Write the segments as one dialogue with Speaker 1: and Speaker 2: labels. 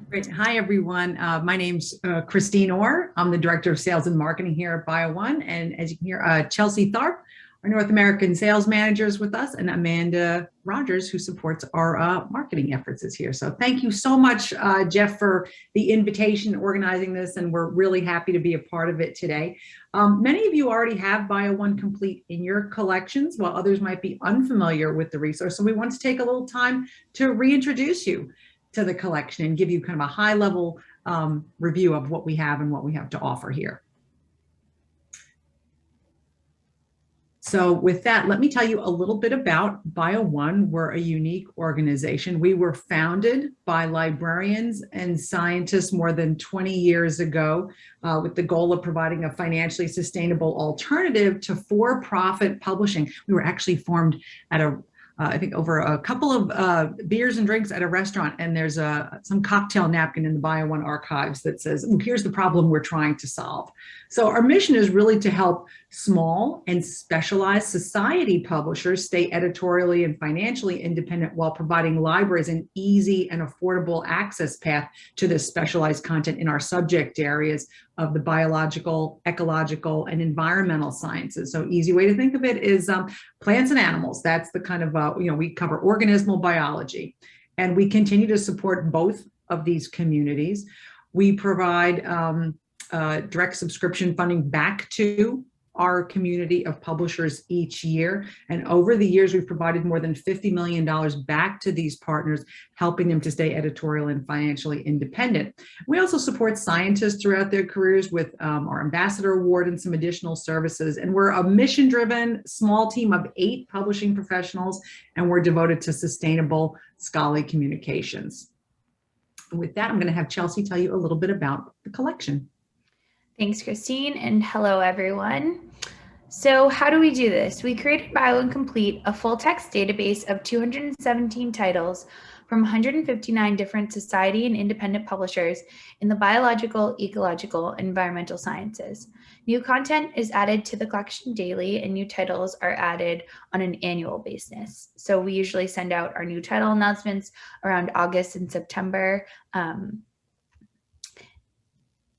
Speaker 1: Great. Hi, everyone. My name's Christine Orr. I'm the Director of Sales and Marketing here at BioOne. And as you can hear, Chelsea Tharp, our North American Sales Manager, is with us, and Amanda Rogers, who supports our marketing efforts, is here. So thank you so much, Jeff, for the invitation, organizing this, and we're really happy to be a part of it today. Many of you already have BioOne Complete in your collections, while others might be unfamiliar with the resource. So we want to take a little time to reintroduce you to the collection and give you kind of a high level review of what we have and what we have to offer here. So with that, let me tell you a little bit about BioOne. We're a unique organization. We were founded by librarians and scientists more than 20 years ago with the goal of providing a financially sustainable alternative to for-profit publishing. We were actually formed at I think over a couple of beers and drinks at a restaurant, and there's some cocktail napkin in the BioOne archives that says, here's the problem we're trying to solve. So our mission is really to help small and specialized society publishers stay editorially and financially independent while providing libraries an easy and affordable access path to this specialized content in our subject areas of the biological, ecological, and environmental sciences. So easy way to think of it is plants and animals. That's the kind of, we cover organismal biology. And we continue to support both of these communities. We provide direct subscription funding back to our community of publishers each year. And over the years, we've provided more than $50 million back to these partners, helping them to stay editorial and financially independent. We also support scientists throughout their careers with our Ambassador Award and some additional services. And we're a mission-driven small team of 8 publishing professionals, and we're devoted to sustainable scholarly communications. And with that, I'm going to have Chelsea tell you a little bit about the collection.
Speaker 2: Thanks, Christine, and hello, everyone. So how do we do this? We created BioOne Complete, a full-text database of 217 titles from 159 different society and independent publishers in the biological, ecological, and environmental sciences. New content is added to the collection daily, and new titles are added on an annual basis. So we usually send out our new title announcements around August and September.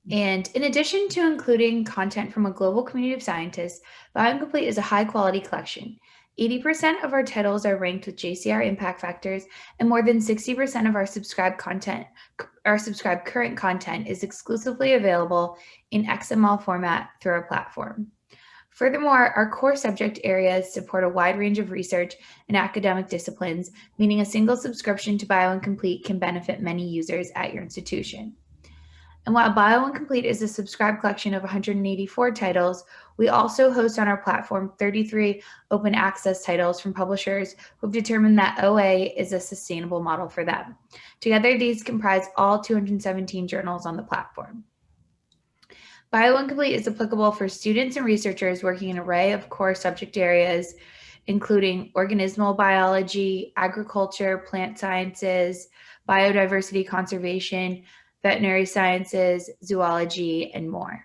Speaker 2: And in addition to including content from a global community of scientists, BioOne Complete is a high-quality collection. 80% of our titles are ranked with JCR impact factors, and more than 60% of our subscribed current content is exclusively available in XML format through our platform. Furthermore, our core subject areas support a wide range of research and academic disciplines, meaning a single subscription to BioOne Complete can benefit many users at your institution. And while BioOne Complete is a subscribed collection of 184 titles, we also host on our platform 33 open access titles from publishers who have determined that OA is a sustainable model for them. Together, these comprise all 217 journals on the platform. BioOne Complete is applicable for students and researchers working in an array of core subject areas, including organismal biology, agriculture, plant sciences, biodiversity conservation, veterinary sciences, zoology, and more.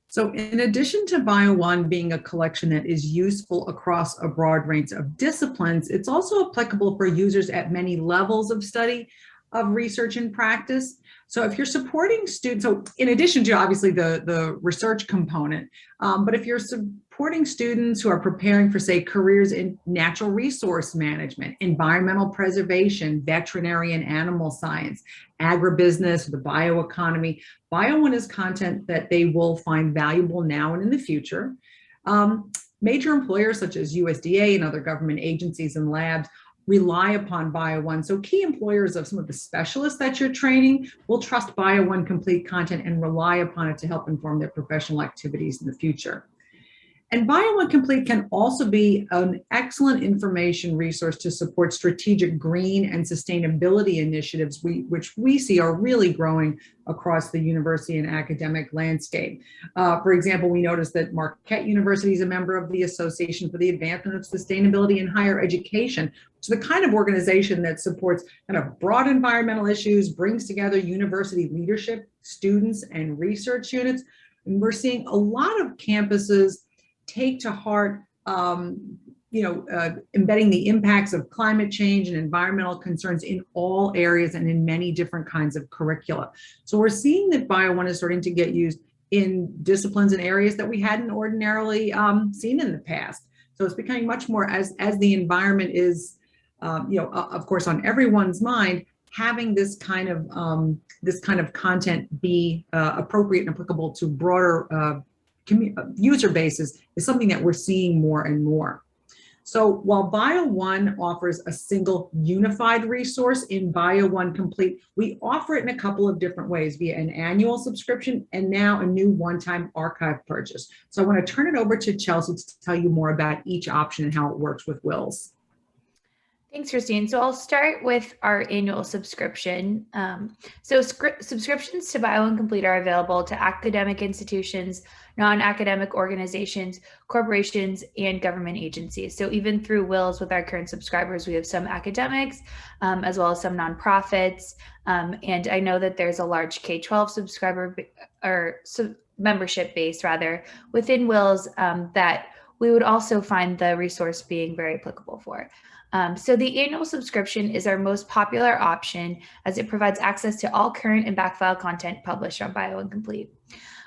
Speaker 1: So in addition to BioOne being a collection that is useful across a broad range of disciplines, it's also applicable for users at many levels of study, of research and practice. So if you're supporting students, so in addition to obviously the research component, but if you're supporting students who are preparing for, say, careers in natural resource management, environmental preservation, veterinary and animal science, agribusiness, the bioeconomy, BioOne is content that they will find valuable now and in the future. Major employers such as USDA and other government agencies and labs rely upon BioOne. So key employers of some of the specialists that you're training will trust BioOne Complete content and rely upon it to help inform their professional activities in the future. And BioOne Complete can also be an excellent information resource to support strategic green and sustainability initiatives, which we see are really growing across the university and academic landscape. For example, we noticed that Marquette University is a member of the Association for the Advancement of Sustainability in Higher Education, which is the kind of organization that supports kind of broad environmental issues, brings together university leadership, students, and research units. And we're seeing a lot of campuses take to heart embedding the impacts of climate change and environmental concerns in all areas and in many different kinds of curricula. So we're seeing that BioOne is starting to get used in disciplines and areas that we hadn't ordinarily seen in the past. So it's becoming much more as the environment is, of course, on everyone's mind. Having this kind of content be appropriate and applicable to broader user bases is something that we're seeing more and more. So while BioOne offers a single unified resource in BioOne Complete, we offer it in a couple of different ways via an annual subscription and now a new one-time archive purchase. So I want to turn it over to Chelsea to tell you more about each option and how it works with WiLS.
Speaker 2: Thanks, Christine. So I'll start with our annual subscription. Subscriptions to BioOne Complete are available to academic institutions, non-academic organizations, corporations, and government agencies. So even through WiLS with our current subscribers, we have some academics as well as some nonprofits. And I know that there's a large K-12 subscriber or membership base rather within WiLS that we would also find the resource being very applicable for. So the annual subscription is our most popular option as it provides access to all current and backfile content published on BioOne Complete.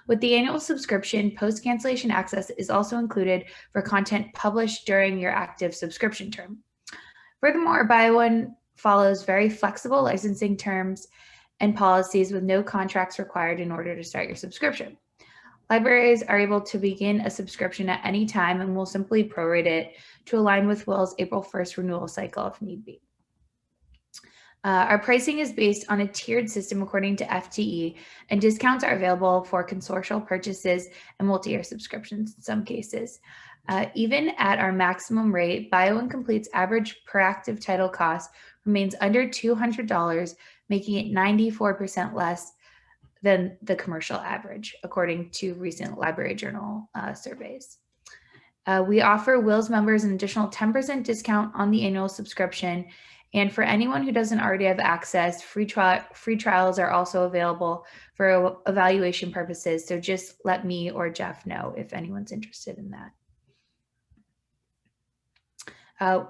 Speaker 2: With the annual subscription, post-cancellation access is also included for content published during your active subscription term. Furthermore, BioOne follows very flexible licensing terms and policies with no contracts required in order to start your subscription. Libraries are able to begin a subscription at any time and will simply prorate it to align with WiLS' April 1st renewal cycle if need be. Our pricing is based on a tiered system according to FTE, and discounts are available for consortial purchases and multi-year subscriptions in some cases. Even at our maximum rate, BioOne Complete's average per active title cost remains under $200, making it 94% less than the commercial average, according to recent Library Journal surveys. We offer WiLS members an additional 10% discount on the annual subscription. And for anyone who doesn't already have access, free trials are also available for evaluation purposes. So just let me or Jeff know if anyone's interested in that.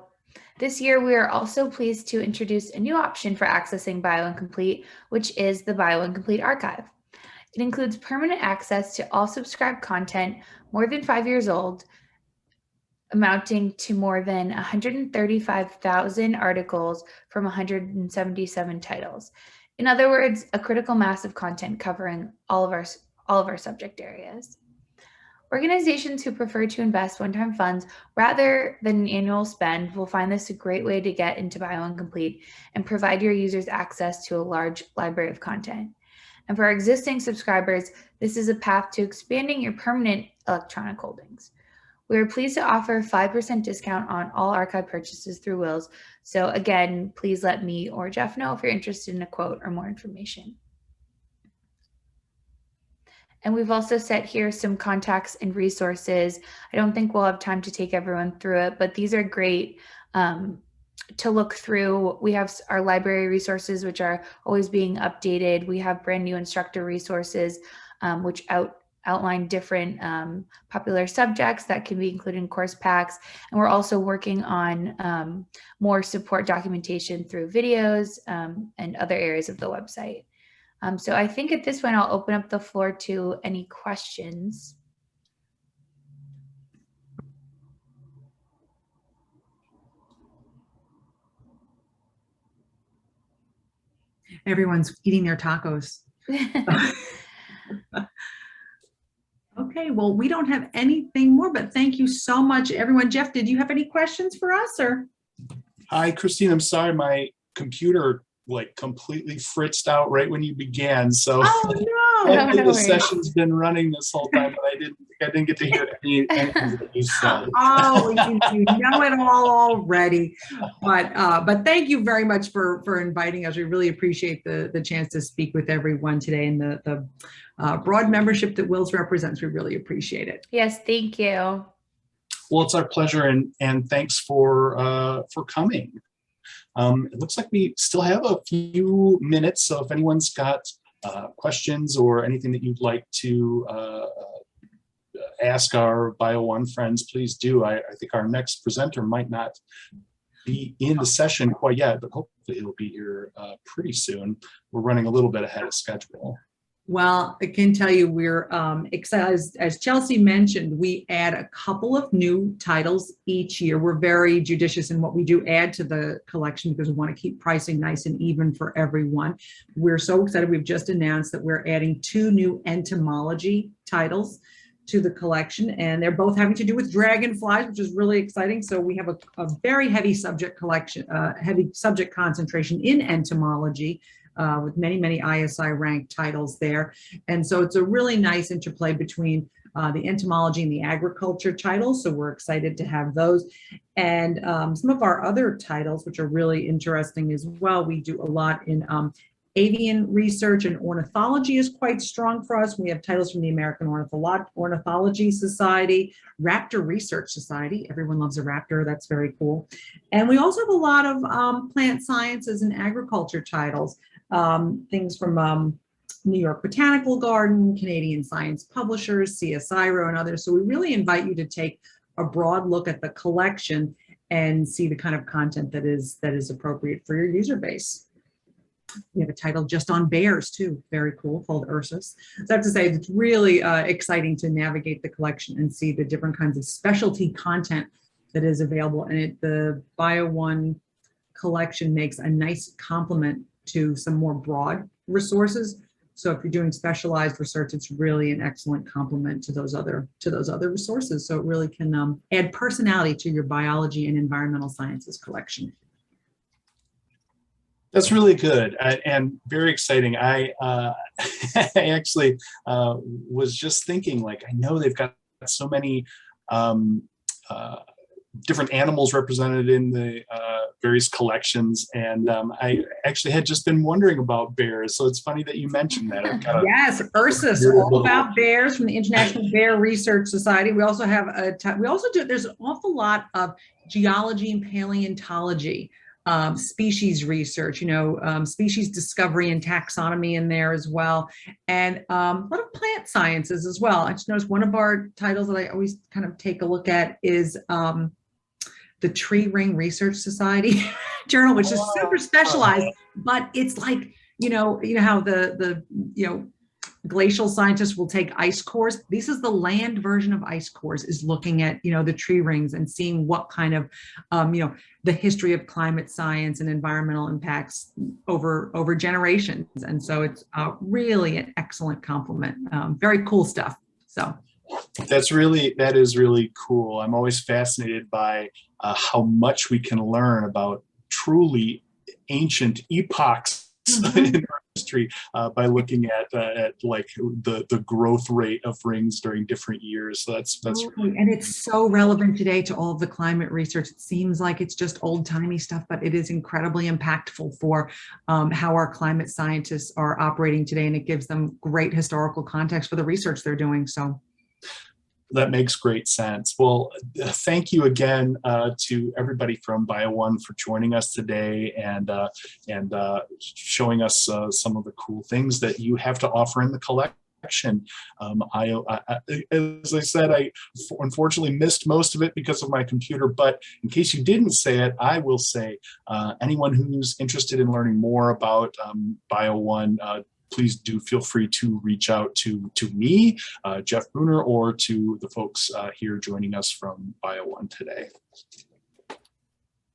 Speaker 2: This year, we are also pleased to introduce a new option for accessing BioOne Complete, which is the BioOne Complete Archive. It includes permanent access to all subscribed content more than 5 years old, amounting to more than 135,000 articles from 177 titles. In other words, a critical mass of content covering all of our subject areas. Organizations who prefer to invest one-time funds rather than an annual spend will find this a great way to get into BioOne Complete and provide your users access to a large library of content. And for our existing subscribers, this is a path to expanding your permanent electronic holdings. We are pleased to offer a 5% discount on all archive purchases through WiLS. So again, please let me or Jeff know if you're interested in a quote or more information. And we've also set here some contacts and resources. I don't think we'll have time to take everyone through it, but these are great to look through. We have our library resources, which are always being updated. We have brand new instructor resources, which outline different popular subjects that can be included in course packs. And we're also working on more support documentation through videos and other areas of the website. So I think at this point, I'll open up the floor to any questions.
Speaker 1: Everyone's eating their tacos. Okay, well, we don't have anything more, but thank you so much, everyone. Jeff, did you have any questions for us, or?
Speaker 3: Hi, Christine. I'm sorry, my computer completely fritzed out right when you began. So the session's been running this whole time, but I didn't get to hear anything that you said.
Speaker 1: Oh, you know it all already. But thank you very much for inviting us. We really appreciate the chance to speak with everyone today, and the broad membership that WiLS represents. We really appreciate it.
Speaker 2: Yes, thank you.
Speaker 3: Well, it's our pleasure, and thanks for coming. It looks like we still have a few minutes, so if anyone's got questions or anything that you'd like to ask our BioOne friends, please do. I think our next presenter might not be in the session quite yet, but hopefully it'll be here pretty soon. We're running a little bit ahead of schedule.
Speaker 1: Well, I can tell you we're excited. As Chelsea mentioned, we add a couple of new titles each year. We're very judicious in what we do add to the collection because we want to keep pricing nice and even for everyone. We're so excited. We've just announced that we're adding 2 new entomology titles to the collection, and they're both having to do with dragonflies, which is really exciting. So we have a very heavy subject collection, heavy subject concentration in entomology, with many ISI ranked titles there. And so it's a really nice interplay between the entomology and the agriculture titles. So we're excited to have those. And some of our other titles, which are really interesting as well, we do a lot in avian research, and ornithology is quite strong for us. We have titles from the American Ornithology Society, Raptor Research Society. Everyone loves a raptor. That's very cool. And we also have a lot of plant sciences and agriculture titles, things from New York Botanical Garden, Canadian Science Publishers, CSIRO, and others. So we really invite you to take a broad look at the collection and see the kind of content that is appropriate for your user base. We have a title just on bears too, very cool, called Ursus. So I have to say it's really exciting to navigate the collection and see the different kinds of specialty content that is available. And the BioOne collection makes a nice complement to some more broad resources. So if you're doing specialized research, it's really an excellent complement to those other resources. So it really can add personality to your biology and environmental sciences collection.
Speaker 3: That's really good and very exciting. I actually was just thinking, like, I know they've got so many different animals represented in the various collections, and I actually had just been wondering about bears. So it's funny that you mentioned that.
Speaker 1: Yes, Ursus, all about bears, from the International Bear Research Society. We also have there's an awful lot of geology and paleontology. Species research, species discovery and taxonomy in there as well, and a lot of plant sciences as well. I just noticed one of our titles that I always kind of take a look at is the Tree Ring Research Society journal, which is super specialized, but it's like, how the glacial scientists will take ice cores. This is the land version of ice cores, is looking at, the tree rings and seeing what kind of, the history of climate science and environmental impacts over generations. And so it's really an excellent complement. Very cool stuff. So
Speaker 3: that is really cool. I'm always fascinated by how much we can learn about truly ancient epochs in our history by looking at like the growth rate of rings during different years. So that's really,
Speaker 1: and it's so relevant today to all of the climate research. It seems like it's just old-timey stuff, but it is incredibly impactful for how our climate scientists are operating today, and it gives them great historical context for the research they're doing. So
Speaker 3: that makes great sense. Well, thank you again to everybody from BioOne for joining us today and showing us some of the cool things that you have to offer in the collection. As I said, I unfortunately missed most of it because of my computer, but in case you didn't say it, I will say anyone who's interested in learning more about BioOne, please do feel free to reach out to me, Jeff Bruner, or to the folks here joining us from BioOne today.